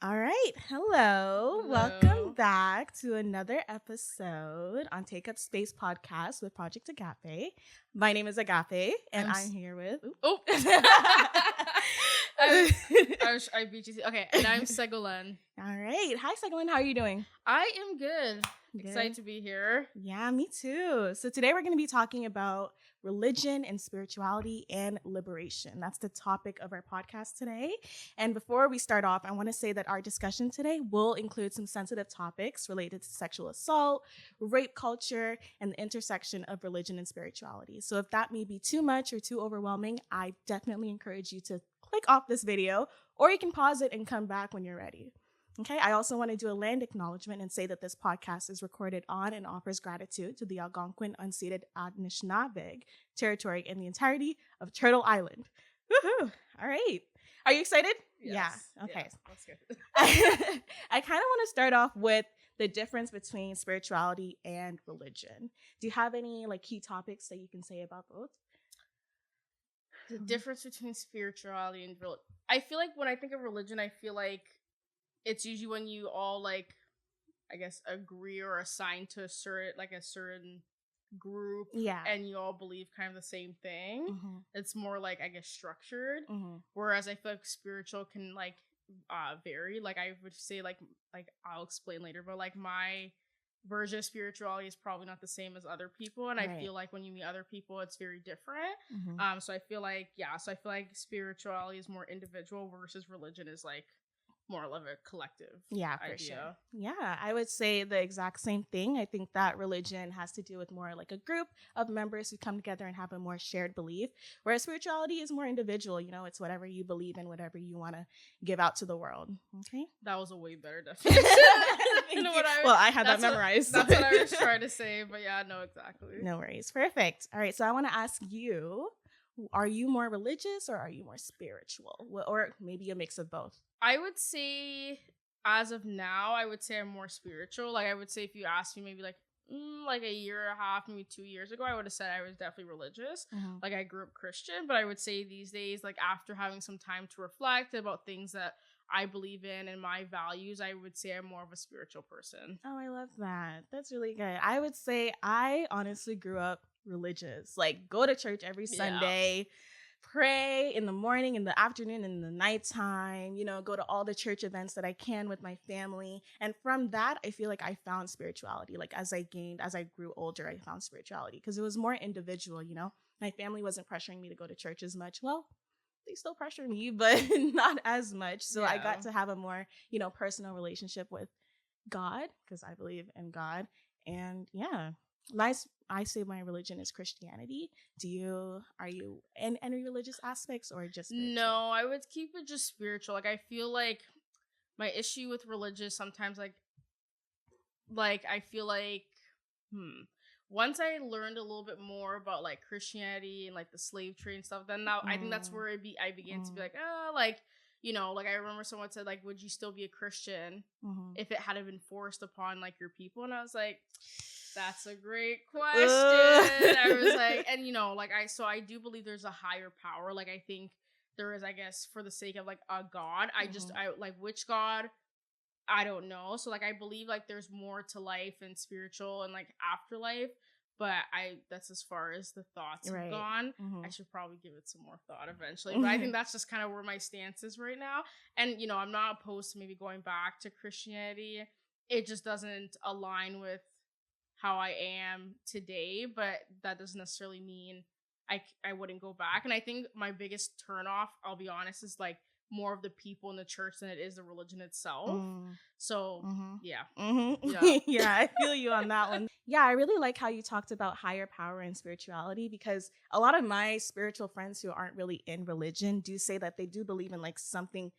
All right. Hello. Welcome Hello. back to another episode on Take Up Space podcast with Project Agape. My name is Agape, and I'm I'm s- here with. Oh. I beat you. Okay, and I'm Segolen. All right. Hi, Seglin. How are you doing? I am good. Excited Good. to be here. Yeah, me too. So today we're going to be talking about religion and spirituality and liberation. That's the topic of our podcast today. And before we start off, I want to say that our discussion today will include some sensitive topics related to sexual assault, rape culture, and the intersection of religion and spirituality. So if that may be too much or too overwhelming, I definitely encourage you to click off this video, or you can pause it and come back when you're ready. Okay, I also want to do a land acknowledgement and say that this podcast is recorded on and offers gratitude to the Algonquin unceded Anishinaabe territory in the entirety of Turtle Island. Woohoo! All right. Are you excited? Yes. Yeah. Okay. Yes, that's good. I kind of want to start off with the difference between spirituality and religion. Do you have any key topics that you can say about both? The difference between spirituality and religion. I feel like when I think of religion, I feel like it's usually when you all I guess agree or assign to a certain group, Yeah. and you all believe kind of the same thing. Mm-hmm. It's more I guess structured. Mm-hmm. Whereas I feel like spiritual can vary. I would say I'll explain later, but my version of spirituality is probably not the same as other people, and I Right. feel like when you meet other people it's very different. Mm-hmm. So I feel like spirituality is more individual versus religion is more of a collective Yeah, for idea. sure. Yeah, I would say the exact same thing. I think that religion has to do with more like a group of members who come together and have a more shared belief, whereas spirituality is more individual. It's whatever you believe in, whatever you want to give out to the world. Okay. That was a way better definition. Well, I had that memorized. That's what I was trying to say, but yeah, no, exactly. No worries. Perfect. All right. So I want to ask you, are you more religious or are you more spiritual? Or maybe a mix of both? I would say, as of now, I would say I'm more spiritual. I would say if you asked me maybe a year and a half, maybe 2 years ago, I would have said I was definitely religious. Mm-hmm. I grew up Christian, but I would say these days, after having some time to reflect about things that I believe in and my values, I would say I'm more of a spiritual person. Oh, I love that. That's really good. I would say I honestly grew up religious. Go to church every Sunday, pray in the morning, in the afternoon, in the nighttime, go to all the church events that I can with my family. And from that, I feel like I found spirituality. As I grew older, I found spirituality because it was more individual, My family wasn't pressuring me to go to church as much. Well, they still pressure me, but not as much. So I got to have a more, personal relationship with God because I believe in God. And yeah, I say my religion is Christianity. Are you in any religious aspects or just spiritual? No, I would keep it just spiritual. I feel like my issue with religious sometimes I feel once I learned a little bit more about Christianity and the slave trade and stuff, then now I think that's where I began to be I remember someone said would you still be a Christian if it hadn't been forced upon your people? And I was like, that's a great question. I was and I do believe there's a higher power. I think there is, I guess, for the sake of a God. I which God, I don't know. So I believe there's more to life and spiritual and afterlife, but that's as far as the thoughts have gone. I should probably give it some more thought eventually, but I think that's just kind of where my stance is right now. And I'm not opposed to maybe going back to Christianity. It just doesn't align with how I am today, but that doesn't necessarily mean I wouldn't go back. And I think my biggest turnoff, I'll be honest, is more of the people in the church than it is the religion itself. So yeah. Yeah, I feel you on that one. Yeah, I really like how you talked about higher power and spirituality because a lot of my spiritual friends who aren't really in religion do say that they do believe in something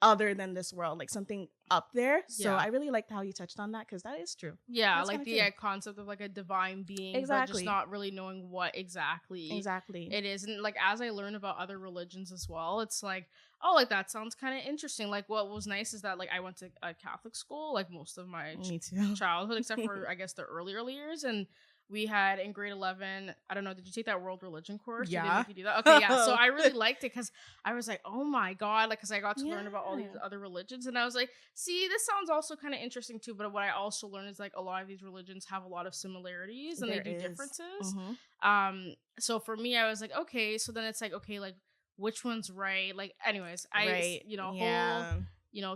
other than this world, something up there. So I really liked how you touched on that because that is true. Yeah, the concept of a divine being, but just not really knowing what exactly it is. And as I learn about other religions as well, it's that sounds kind of interesting. What was nice is that I went to a Catholic school most of my Me too. childhood, except for I guess the early years, and we had in grade 11, I don't know, did you take that world religion course? Did they Yeah. make you do that? Okay, yeah. So I really liked it because I was like, oh my God, like, because I got to learn about all these Yeah. other religions. And I was like, see, this sounds also kind of interesting too. But what I also learned is like a lot of these religions have a lot of similarities and There they do is. differences. Mhm. So for me, I was like, okay, so then it's like, okay, like, which one's right? Like, anyways, Right. whole, Yeah.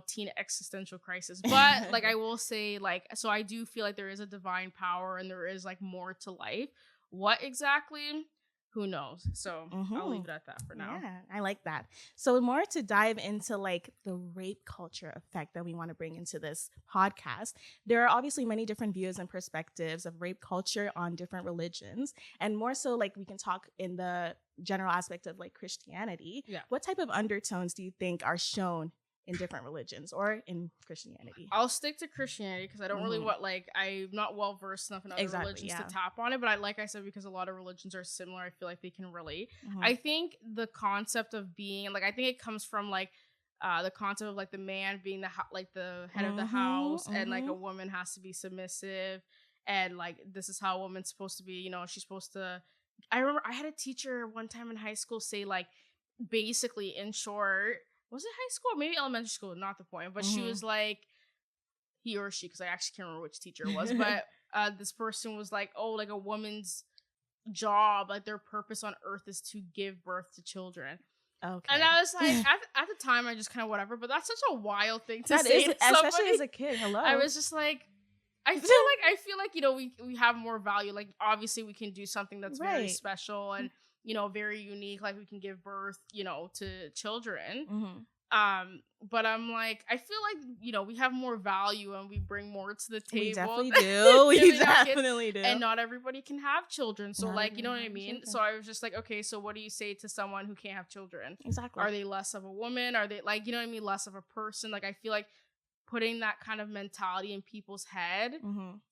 teen existential crisis. But like, I will say, like, so I do feel like there is a divine power and there is like more to life. What exactly? Who knows? So I'll leave it at that for now. Yeah, I like that. So more to dive into like the rape culture effect that we want to bring into this podcast. There are obviously many different views and perspectives of rape culture on different religions, and more so like we can talk in the general aspect of like Christianity. Yeah. What type of undertones do you think are shown in different religions or in Christianity? I'll stick to Christianity because I don't really want, like, I'm not well versed enough in other religions to tap on it. But like I said, because a lot of religions are similar, I feel like they can relate. I think the concept of being, like, I think it comes from like the concept of like the man being the head of the house, and like a woman has to be submissive, and like this is how a woman's supposed to be. She's supposed to. I remember I had a teacher one time in high school say, like, basically, in short, was it high school? Maybe elementary school, not the point. But she was like, he or she, because I actually can't remember which teacher it was, but this person was like, oh, like a woman's job, like their purpose on earth is to give birth to children. Okay. And I was like, at the time, I just kind of whatever, but that's such a wild thing to say to somebody. Especially as a kid. Hello. I was just like, I feel like we have more value. Like, obviously we can do something that's very special and very unique. Like, we can give birth, to children. But I'm like, I feel like, we have more value and we bring more to the table. We definitely do. We definitely do. And not everybody can have children. So, like, you know what I mean? So I was just like, okay, so what do you say to someone who can't have children? Exactly. Are they less of a woman? Are they, like, you know what I mean? Less of a person? Like, I feel like putting that kind of mentality in people's head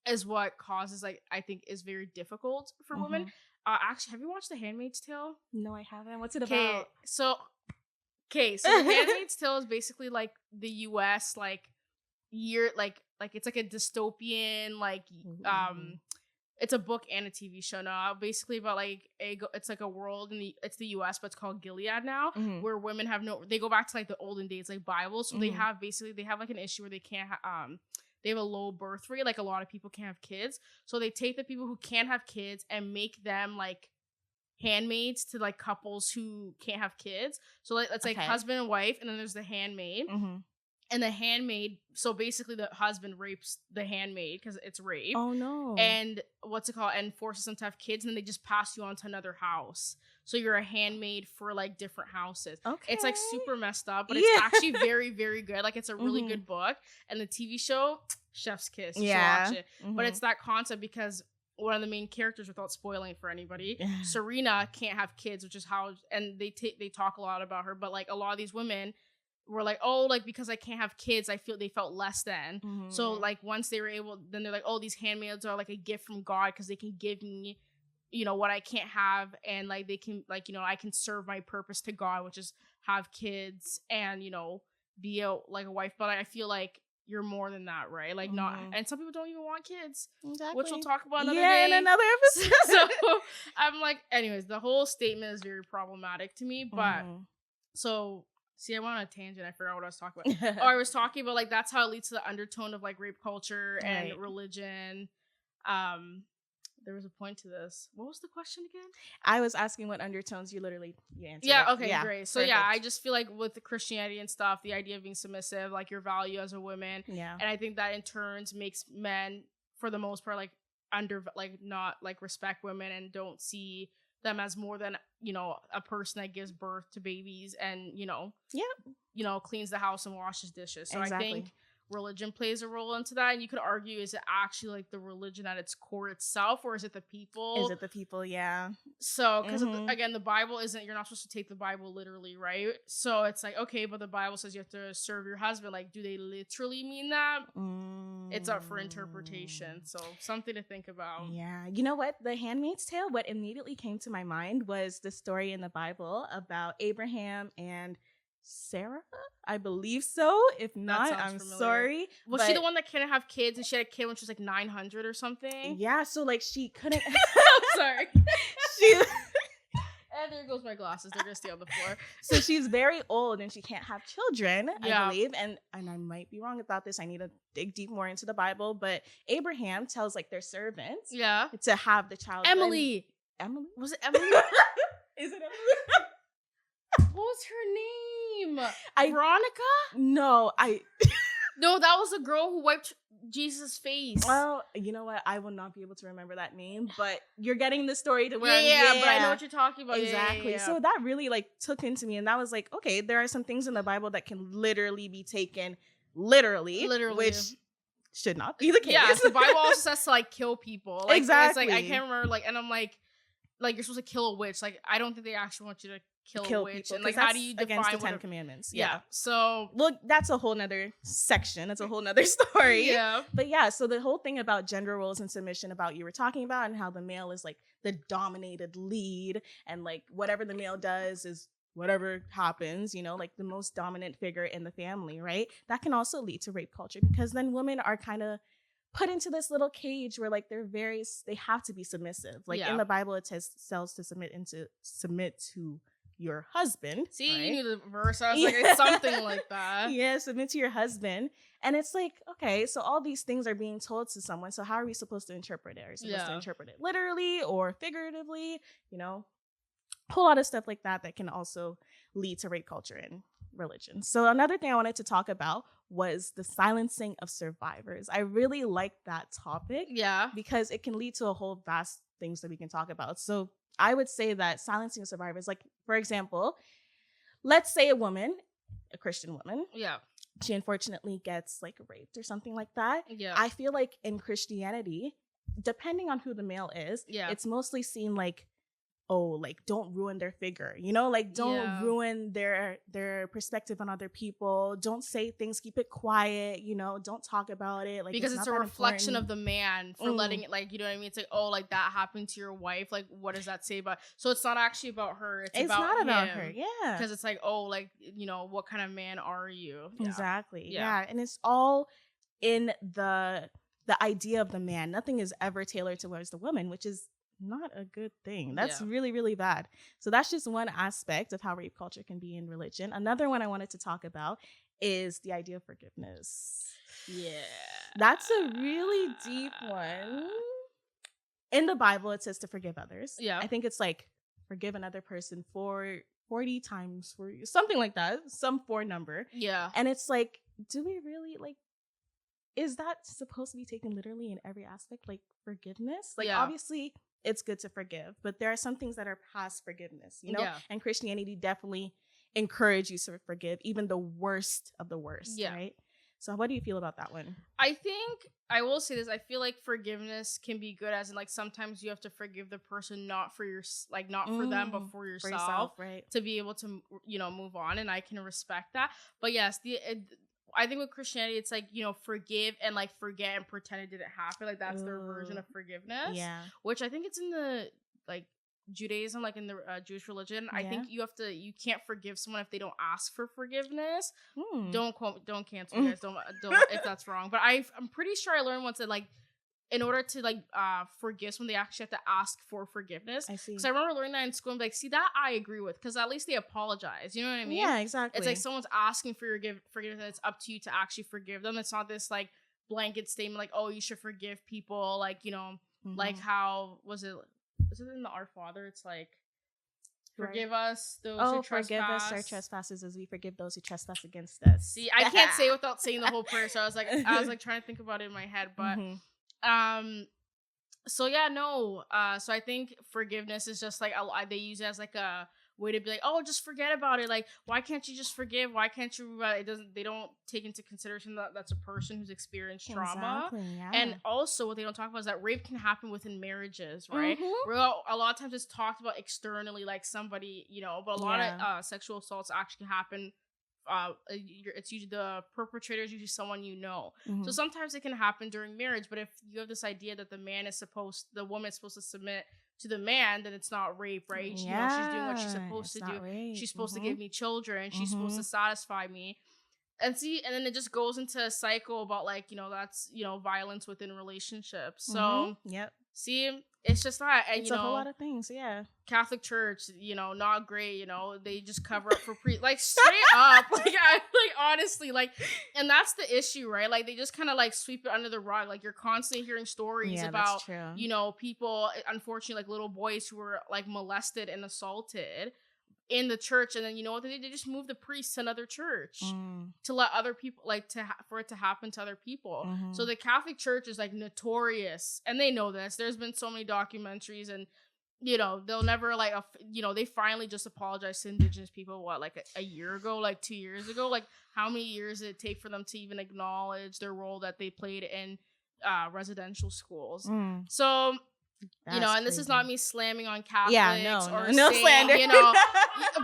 is what causes, like, I think is very difficult for women. Actually, have you watched The Handmaid's Tale? No, I haven't. What's it about? So The Handmaid's Tale is basically like the US, like, year, like it's like a dystopian, like, it's a book and a TV show now, basically about like it's like a world it's the US, but it's called Gilead now, where women have they go back to like the olden days, like Bible. So they have like an issue where they can't they have a low birth rate, like a lot of people can't have kids. So they take the people who can't have kids and make them like handmaids to like couples who can't have kids. So like it's like husband and wife, and then there's the handmaid. And the handmaid, so basically the husband rapes the handmaid because it's rape. Oh no. And what's it called? And forces them to have kids, and then they just pass you on to another house. So you're a handmaid for like different houses. Okay. It's like super messed up, but it's actually very, very good. Like, it's a really good book. And the TV show, chef's kiss. You should watch it. But it's that concept because one of the main characters, without spoiling for anybody, Serena can't have kids, which is how, and they talk a lot about her, but like a lot of these women were like, oh, like, because I can't have kids, they felt less than. So like once they were able, then they're like, oh, these handmaids are like a gift from God because they can give me, what I can't have, and like they can, like, I can serve my purpose to God, which is have kids and be a wife. But I feel like you're more than that, right? Like, not, and some people don't even want kids, which we'll talk about another day. In another episode. So I'm like, anyways, the whole statement is very problematic to me. But so, see, I went on a tangent. I forgot what I was talking about. I was talking about like that's how it leads to the undertone of like rape culture and religion. There was a point to this. What was the question again? I was asking what undertones. You answered. Yeah. Okay. Great. So perfect. I just feel like with the Christianity and stuff, the idea of being submissive, like your value as a woman. Yeah. And I think that in turns makes men, for the most part, like not like respect women and don't see them as more than a person that gives birth to babies and cleans the house and washes dishes. So I think religion plays a role into that. And you could argue, is it actually like the religion at its core itself, or is it the people? Is it the people? Yeah. So because again, the Bible isn't, you're not supposed to take the Bible literally, right? So it's like, okay, but the Bible says you have to serve your husband. Like, do they literally mean that? It's up for interpretation. So something to think about. Yeah. You know what? The Handmaid's Tale, what immediately came to my mind was the story in the Bible about Abraham and Sarah, I believe so. If not, I'm familiar. sorry. Was she the one that couldn't have kids and she had a kid when she was like 900 or something? Yeah, so like she couldn't. I'm sorry. She. And there goes my glasses. They're gonna stay on the floor. So she's very old and she can't have children, Yeah. I believe. And I might be wrong about this. I need to dig deep more into the Bible. But Abraham tells like their servants to have the child. Emily. Emily? Was it Emily? Is it Emily? What was her name? Veronica? No, No, that was the girl who wiped Jesus' face. Well, you know what? I will not be able to remember that name, but you're getting the story to where but I know what you're talking about. Exactly. Yeah. So that really like took into me, and that was like, okay, there are some things in the Bible that can literally be taken literally, which should not be the case. Yeah, the Bible also says to like kill people. Like, exactly. It's like I can't remember and I'm like you're supposed to kill a witch. Like I don't think they actually want you to kill a witch. People, and like how do you define against the 10 Commandments? Yeah. So well, that's a whole nother section. That's a whole nother story. Yeah. But yeah, so the whole thing about gender roles and submission about you were talking about, and how the male is like the dominated lead, and like whatever the male does is whatever happens, like the most dominant figure in the family, right? That can also lead to rape culture, because then women are kind of put into this little cage where like they have to be submissive. Like in the Bible, it tells to submit to your husband. See, right? You knew the verse. I was like, it's something like that. Yeah, submit to your husband. And it's like, okay, so all these things are being told to someone. So how are we supposed to interpret it? Are we supposed to interpret it literally or figuratively? A whole lot of stuff like that can also lead to rape culture and religion. So another thing I wanted to talk about was the silencing of survivors. I really like that topic. Yeah. Because it can lead to a whole vast things that we can talk about. So I would say that silencing survivors, like, for example, let's say a woman, a Christian woman, she unfortunately gets like raped or something like that. Yeah. I feel like in Christianity, depending on who the male is, it's mostly seen like, oh, like don't ruin their figure, like don't ruin their perspective on other people. Don't say things, keep it quiet, don't talk about it. Like because it's a reflection of the man for letting it, like, you know what I mean? It's like, oh, like that happened to your wife. Like, what does that say about? So it's not actually about her. It's about not about him. her. Yeah. Because it's like, oh, like, what kind of man are you? Yeah. Exactly. Yeah. And it's all in the idea of the man. Nothing is ever tailored towards the woman, which is not a good thing. That's really, really bad. So that's just one aspect of how rape culture can be in religion. Another one I wanted to talk about is the idea of forgiveness. Yeah. That's a really deep one. In the Bible, it says to forgive others. Yeah. I think it's like forgive another person for 40 times for you, something like that, some 4 number. Yeah. And it's like, do we really like, is that supposed to be taken literally in every aspect? Like forgiveness? Like obviously it's good to forgive, but there are some things that are past forgiveness, and Christianity definitely encourage you to forgive even the worst of the worst, right? So what do you feel about that one? I think I will say this. I feel like forgiveness can be good, as in like sometimes you have to forgive the person not for them, but for yourself, right? To be able to, move on. And I can respect that. But yes, I think with Christianity, it's like, forgive and like forget and pretend it didn't happen. Like that's their version of forgiveness. Yeah. Which I think it's in the like Judaism, like in the Jewish religion. I think you can't forgive someone if they don't ask for forgiveness. Don't cancel you guys. Don't if that's wrong. But I'm pretty sure I learned once that like in order to like forgive someone, they actually have to ask for forgiveness. I see. Because I remember learning that in school and be like, see, that I agree with, because at least they apologize. You know what I mean? Yeah, exactly. It's like someone's asking for your forgiveness, and it's up to you to actually forgive them. It's not this like blanket statement like, oh, you should forgive people. Like, like how was it in the Our Father? It's like, forgive us those who trespass. Forgive us our trespasses as we forgive those who trespass against us. See, I can't say without saying the whole prayer. So I was like trying to think about it in my head, but so I think forgiveness is just like they use it as like a way to be like, oh, just forget about it. Like, why can't you just forgive? Why can't you? They don't take into consideration that that's a person who's experienced trauma. Exactly, yeah. And also, what they don't talk about is that rape can happen within marriages, right? Where a lot of times it's talked about externally, like somebody, but a lot of sexual assaults actually happen. It's usually the perpetrator is usually someone so sometimes it can happen during marriage. But if you have this idea that the woman is supposed to submit to the man, then it's not rape, right? You know, she's doing what she's supposed to do. Rape. She's supposed to give me children. She's supposed to satisfy me. And then it just goes into a cycle about, like, you know, that's, you know, violence within relationships. So, see, it's just that. And, it's a whole lot of things, Catholic Church, you know, not great, you know, they just cover up for like, straight up, like, honestly, like, and that's the issue, right? Like, they just kind of, like, sweep it under the rug. Like, you're constantly hearing stories about, you know, people, unfortunately, like, little boys who were, like, molested and assaulted in the church, and then, you know what they did? They just moved the priest to another church to let other people, like, for it to happen to other people. So the Catholic Church is, like, notorious, and they know this. There's been so many documentaries, and, you know, they'll never, like, you know, they finally just apologized to Indigenous people, what, like a year ago, like 2 years ago? Like, how many years did it take for them to even acknowledge their role that they played in residential schools? So, that's, you know, and this is not me slamming on Catholics or no saying, slander, you know,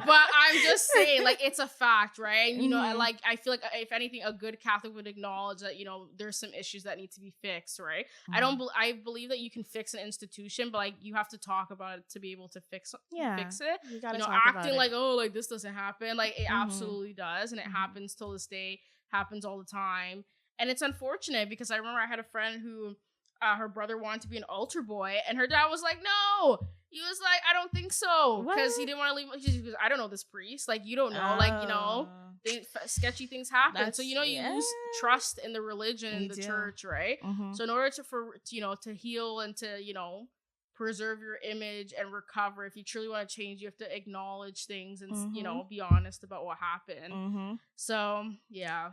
but I'm just saying, like, it's a fact, right? You know, I feel like, if anything, a good Catholic would acknowledge that, you know, there's some issues that need to be fixed, right? I believe that you can fix an institution, but, like, you have to talk about it to be able to fix it. You know, acting like, oh, like, this doesn't happen, like, it absolutely does, and it happens till this day, happens all the time, and it's unfortunate because I remember I had a friend who, her brother wanted to be an altar boy, and her dad was like, no. He was like, I don't think so, because he didn't want to leave. He goes, I don't know this priest. Like, you don't know. Like, you know, sketchy things happen. So, you know, you lose trust in the religion and the church, right? So in order to heal and to, you know, preserve your image and recover, if you truly want to change, you have to acknowledge things and, you know, be honest about what happened. So, yeah.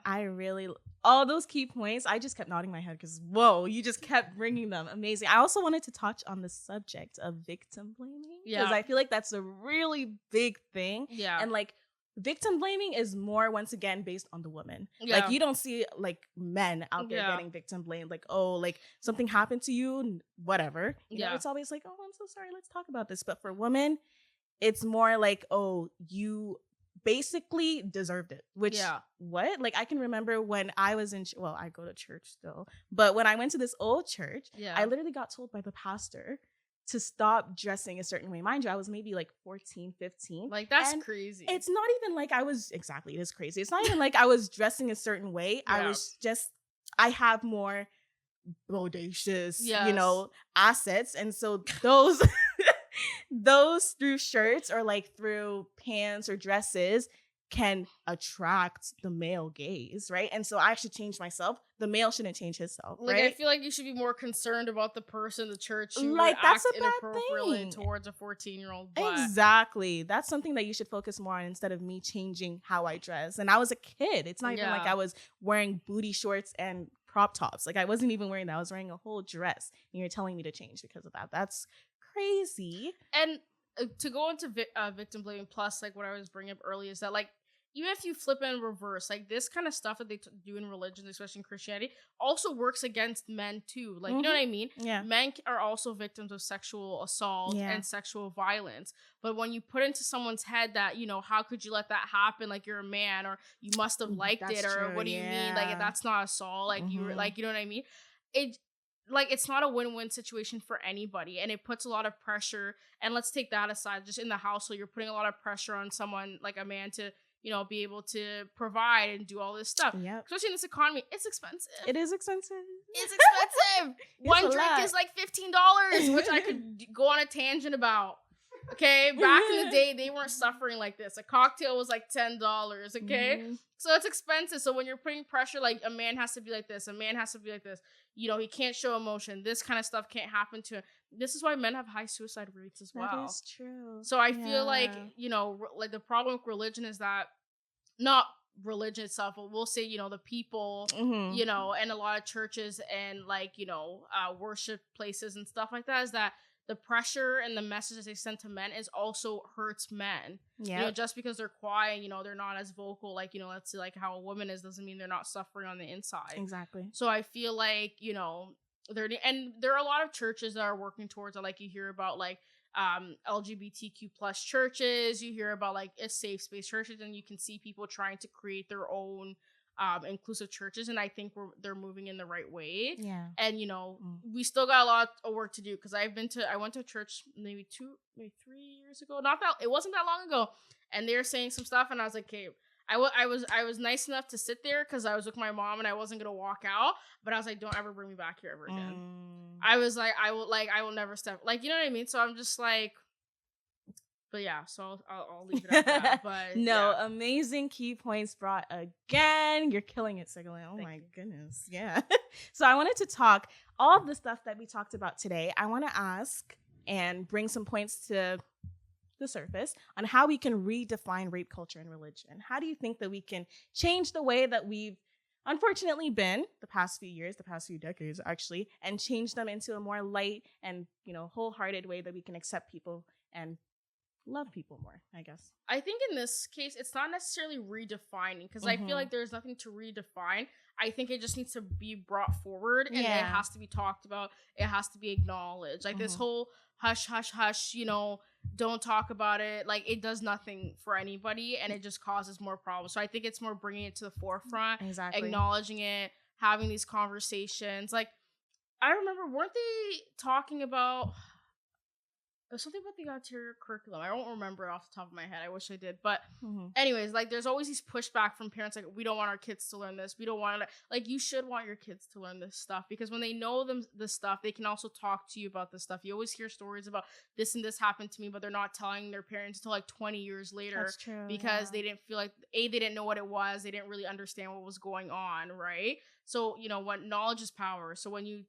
All those key points, I just kept nodding my head because, whoa, you just kept bringing them. Amazing. I also wanted to touch on the subject of victim blaming, because I feel like that's a really big thing. And, like, victim blaming is more, once again, based on the woman. Like, you don't see, like, men out there getting victim blamed, like, oh, like, something happened to you, whatever. You know, it's always like, oh, I'm so sorry, let's talk about this. But for women, it's more like, oh, you basically deserved it. Which, what? Like, I can remember when I was in, I go to church still, but when I went to this old church, I literally got told by the pastor to stop dressing a certain way. Mind you, I was maybe like 14, 15. Like, that's crazy. It's not even like I was, exactly, it is crazy. It's not even like I was dressing a certain way. I was just, I have more bodacious, you know, assets. And so those, those through shirts or like through pants or dresses can attract the male gaze, right? And so I should change myself. The male shouldn't change himself, like, right? I feel like you should be more concerned about the person, the church, who like, would that's act a bad inappropriately thing towards a 14-year-old. Exactly. That's something that you should focus more on instead of me changing how I dress. And I was a kid. It's not even like I was wearing booty shorts and crop tops. Like, I wasn't even wearing that. I was wearing a whole dress. And you're telling me to change because of that. That's crazy. And to go into victim blaming, plus, like, what I was bringing up earlier is that, like, even if you flip and reverse, like, this kind of stuff that they do in religions, especially in Christianity, also works against men too. Like, you know what I mean? Men are also victims of sexual assault and sexual violence. But when you put into someone's head that, you know, how could you let that happen? Like, you're a man, or you must have liked it, or what do you mean? Like, that's not assault. Like, you were, like, you know what I mean? It's not a win-win situation for anybody, and it puts a lot of pressure. And let's take that aside. Just in the household, you're putting a lot of pressure on someone, like a man, to, you know, be able to provide and do all this stuff. Especially in this economy, it's expensive. It is expensive. It's expensive. One drink is like $15, which I could go on a tangent about. Okay, back in the day, they weren't suffering like this. A cocktail was like $10. Okay, so it's expensive. So when you're putting pressure, like, a man has to be like this, a man has to be like this. You know, he can't show emotion. This kind of stuff can't happen to him. This is why men have high suicide rates as well. That is true. So I feel like, you know, like, the problem with religion is that, not religion itself, but we'll say, you know, the people, you know, and a lot of churches and, like, you know, worship places and stuff like that, is that the pressure and the messages they send to men is also hurts men. You know, just because they're quiet, you know, they're not as vocal, like, you know, let's say, like, how a woman is, doesn't mean they're not suffering on the inside. Exactly. So I feel like, you know, there are a lot of churches that are working towards it. Like, you hear about, like, LGBTQ plus churches, you hear about, like, a safe space churches, and you can see people trying to create their own inclusive churches, and I think they're moving in the right way. Yeah. And we still got a lot of work to do, because I went to a church maybe 3 years ago. It wasn't that long ago, and they were saying some stuff, and I was like, okay. I was nice enough to sit there because I was with my mom and I wasn't gonna walk out, but I was like, don't ever bring me back here ever again. I was like, I will never step, like, you know what I mean? So I'm just like, but yeah, so I'll leave it at that. But no, yeah. Amazing key points brought again. You're killing it, Sigolin. Oh my goodness. Yeah. So I wanted to talk all of the stuff that we talked about today. I want to ask and bring some points to the surface on how we can redefine rape culture and religion. How do you think that we can change the way that we've unfortunately been the past few years, the past few decades actually, and change them into a more light and, wholehearted way that we can accept people and love people more, I guess? I think in this case, it's not necessarily redefining, because I feel like there's nothing to redefine. I think it just needs to be brought forward, and it has to be talked about. It has to be acknowledged. Like this whole hush, hush, hush, don't talk about it. Like, it does nothing for anybody, and it just causes more problems. So I think it's more bringing it to the forefront, acknowledging it, having these conversations. Like, I remember, weren't they talking about... something about the Ontario curriculum. I don't remember off the top of my head. I wish I did. But anyways, like, there's always these pushback from parents, like, we don't want our kids to learn this. We don't want to, like, you should want your kids to learn this stuff, because when they know this stuff, they can also talk to you about this stuff. You always hear stories about this and this happened to me, but they're not telling their parents until like 20 years later. That's true, because they didn't feel like, they didn't know what it was. They didn't really understand what was going on, right? So, when knowledge is power. So when you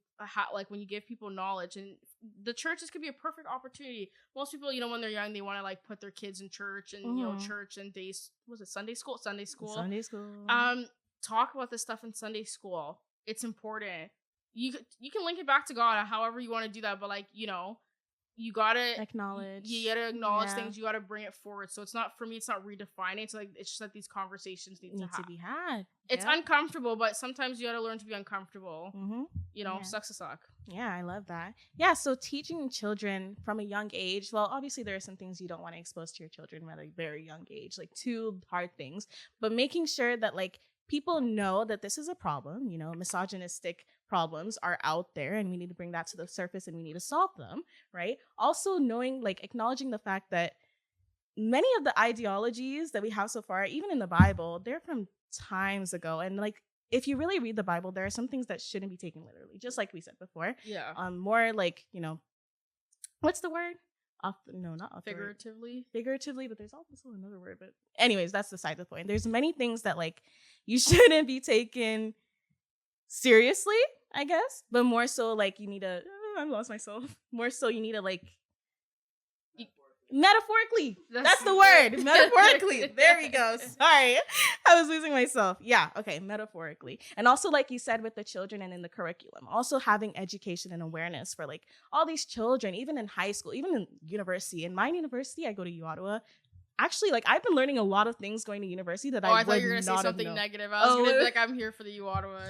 when you give people knowledge, and the churches could be a perfect opportunity. Most people, when they're young, they want to like put their kids in church and church and Sunday school. Talk about this stuff in Sunday school. It's important. You can link it back to God however you want to do that, but like, you gotta acknowledge. You gotta acknowledge things. You gotta bring it forward. So it's not, for me, it's not redefining. It's like, it's just that these conversations need to be had. It's uncomfortable, but sometimes you gotta learn to be uncomfortable. Sucks to suck. Yeah, I love that. Yeah, so teaching children from a young age. Well, obviously there are some things you don't want to expose to your children at a very young age, like two hard things. But making sure that like people know that this is a problem. Misogynistic problems are out there, and we need to bring that to the surface, and we need to solve them, right? Also knowing, like, acknowledging the fact that many of the ideologies that we have so far, even in the Bible, they're from times ago. And like, if you really read the Bible, there are some things that shouldn't be taken literally, just like we said before. Yeah. More like, what's the word? Not figuratively, but there's also another word. But anyways, that's beside the point. There's many things that like you shouldn't be taken seriously, I guess, but more so like you need to. I've lost myself. More so you need to like metaphorically. That's the word. Metaphorically. There we go. Sorry, I was losing myself. Yeah. Okay. Metaphorically, and also like you said with the children and in the curriculum, also having education and awareness for like all these children, even in high school, even in university. In my university, I go to U Ottawa. Actually, like, I've been learning a lot of things going to university that I thought you were going to say something negative. I was going to be like, I'm here for the U Ottawa.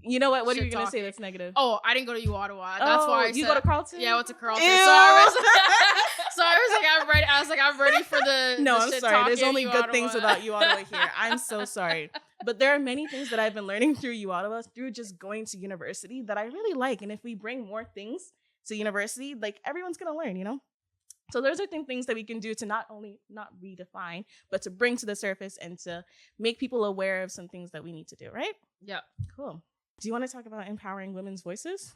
You know what? What are you going to say that's negative? Oh, I didn't go to U Ottawa. That's why you go to Carleton? Yeah, I went to Carleton. Ew. So I was like, I'm ready. I was like, I'm ready for the No, the I'm shit sorry. There's only U good Ottawa. things about U Ottawa here. I'm so sorry. But there are many things that I've been learning through U Ottawa, through just going to university, that I really like. And if we bring more things to university, like, everyone's going to learn, So those are things that we can do to not only not redefine, but to bring to the surface and to make people aware of some things that we need to do, right? Yeah. Cool. Do you want to talk about empowering women's voices?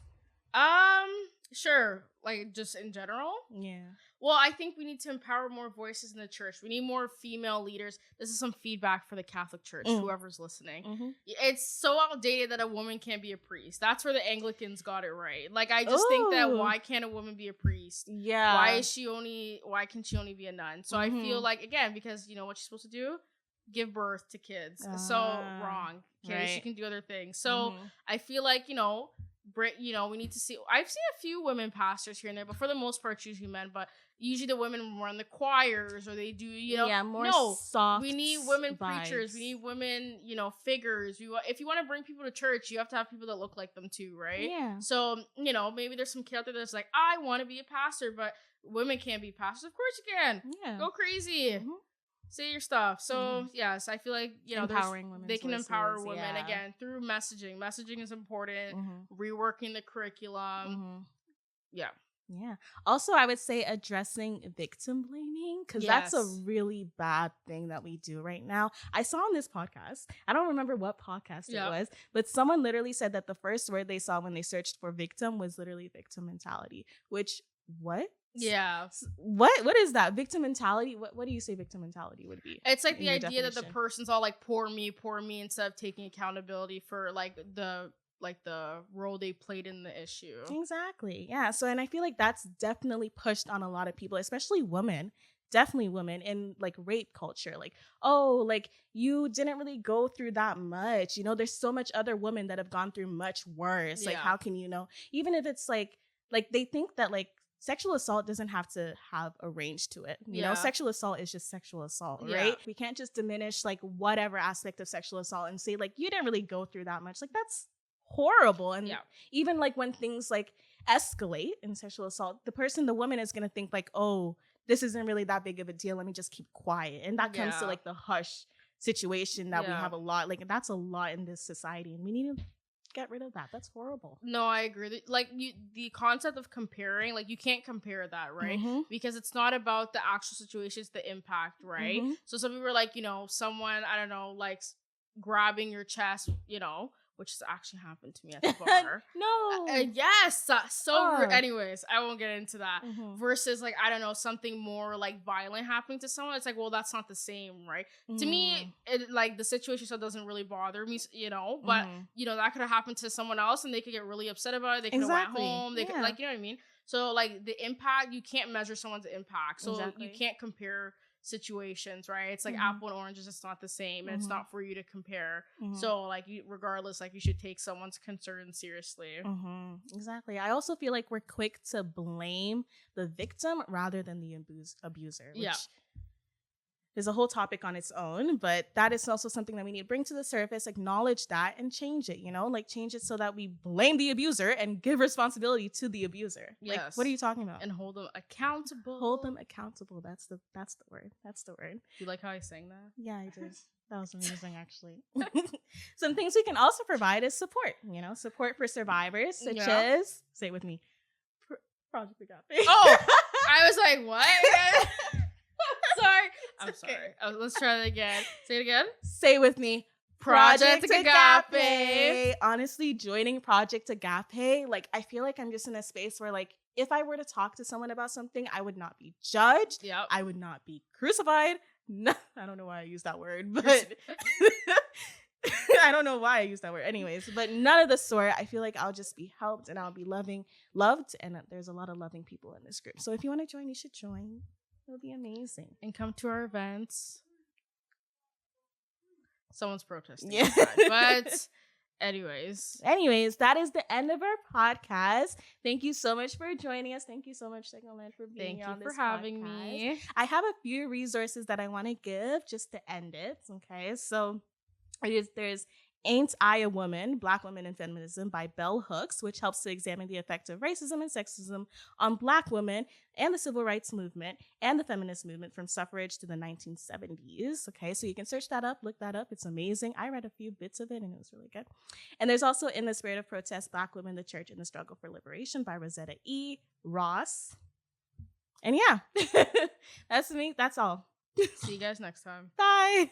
Sure. Like, just in general? Yeah. Well, I think we need to empower more voices in the church. We need more female leaders. This is some feedback for the Catholic Church, whoever's listening. Mm-hmm. It's so outdated that a woman can't be a priest. That's where the Anglicans got it right. Like, I just think that, why can't a woman be a priest? Yeah. Why can she only be a nun? So I feel like, again, because you know what she's supposed to do? Give birth to kids. So wrong. Okay, right. She can do other things. So I feel like, we need to see. I've seen a few women pastors here and there, but for the most part, it's usually men. But usually the women run the choirs, or they do, soft. We need women vibes. Preachers. We need women, figures. If you want to bring people to church, you have to have people that look like them too, right? Yeah. So maybe there's some kid out there that's like, I want to be a pastor, but women can't be pastors. Of course you can. Yeah. Go crazy. say your stuff. So yes, I feel like, you know, empowering women. They can empower women again through messaging. Messaging is important. Reworking the curriculum. Yeah. Yeah. Also, I would say addressing victim blaming, because that's a really bad thing that we do right now. I saw on this podcast, I don't remember what podcast it was, but someone literally said that the first word they saw when they searched for victim was literally victim mentality, which, what? Yeah. What is that? Victim mentality? What do you say victim mentality would be? It's like the idea that the person's all like, poor me, instead of taking accountability for like the role they played in the issue. Exactly. Yeah. So, and I feel like that's definitely pushed on a lot of people, especially women. Definitely women in like rape culture. Like, oh, like you didn't really go through that much. You know, there's so much other women that have gone through much worse. Like, how can you know? Even if it's like they think that like sexual assault doesn't have to have a range to it. You know, sexual assault is just sexual assault, right? We can't just diminish like whatever aspect of sexual assault and say like you didn't really go through that much. Like that's horrible. And even like when things like escalate in sexual assault, the woman is going to think like, oh, this isn't really that big of a deal, let me just keep quiet. And that comes to like the hush situation that we have a lot. Like that's a lot in this society, and we need to get rid of that. That's horrible. No, I agree. Like the concept of comparing, like you can't compare that, right? Because it's not about the actual situation, it's the impact, right? So some people are like, you know, someone, I don't know, like grabbing your chest, you know, which has actually happened to me at the bar. No. Yes. Anyways, I won't get into that. Versus like, I don't know, something more like violent happening to someone. It's like, well, that's not the same, right? To me, like the situation still doesn't really bother me, you know, but you know, that could have happened to someone else and they could get really upset about it. They could have went home. They could, like, you know what I mean? So like the impact, you can't measure someone's impact. So you can't compare situations, right? It's like apple and oranges, it's not the same, and it's not for you to compare. So like regardless, like you should take someone's concern seriously. Exactly. I also feel like we're quick to blame the victim rather than the abuser, which is a whole topic on its own, but that is also something that we need to bring to the surface, acknowledge that, and change it, you know, like change it so that we blame the abuser and give responsibility to the abuser. Like, what are you talking about? And hold them accountable. Hold them accountable. That's the word. That's the word. You like how I sang that? Yeah, I did. That was amazing, actually. Some things we can also provide is support, you know, support for survivors, such as, say it with me, Project Agape. Oh, I was like, what? Sorry. I'm sorry. Let's try that again. Say it again. Say it with me. Project Agape. Honestly, joining Project Agape, like I feel like I'm just in a space where like if I were to talk to someone about something, I would not be judged. I would not be crucified. No, I don't know why I use that word, but I don't know why I use that word. Anyways, but none of the sort. I feel like I'll just be helped and I'll be loved. And there's a lot of loving people in this group. So if you want to join, you should join. It'll be amazing. And come to our events. Someone's protesting. Yeah. But anyways, that is the end of our podcast. Thank you so much for joining us. Thank you so much, Second Land, for being here on this podcast. Thank you for having me. I have a few resources that I want to give just to end it. Okay, so there's Ain't I a Woman? Black Women and Feminism by Bell Hooks, which helps to examine the effect of racism and sexism on Black women and the civil rights movement and the feminist movement from suffrage to the 1970s. Okay, so you can search that up, look that up. It's amazing. I read a few bits of it and it was really good. And there's also In the Spirit of Protest, Black Women, the Church, and the Struggle for Liberation by Rosetta E. Ross. And yeah, that's me. That's all. See you guys next time. Bye.